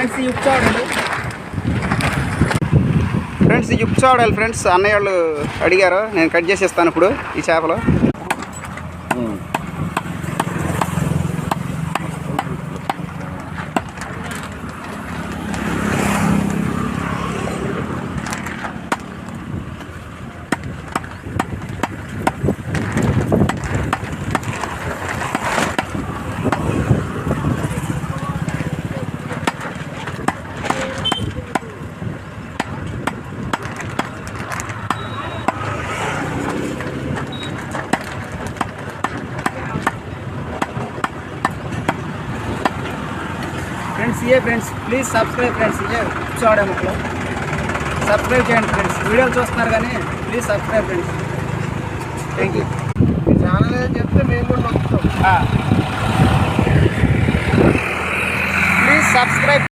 Friends ఈ ఉప్పు చావడాలి friends, ఈ ఉప్పు చావడాలి ఫ్రెండ్స్. అన్నయ్య వాళ్ళు అడిగారు, నేను కట్ చేసి ఇస్తాను ఇప్పుడు ఈ చేపలు. ఫ్రెండ్స్ ఇయే ఫ్రెండ్స్, ప్లీజ్ సబ్స్క్రైబ్ ఫ్రెండ్స్. ఇయే చూడండి ముక్కలు సబ్స్క్రైబ్ చేయండి ఫ్రెండ్స్. వీడియోలు చూస్తున్నారు కానీ please subscribe friends. Thank you. Me channel ఏదో చెప్తే మేము కూడా నొక్కుతాం. Please subscribe.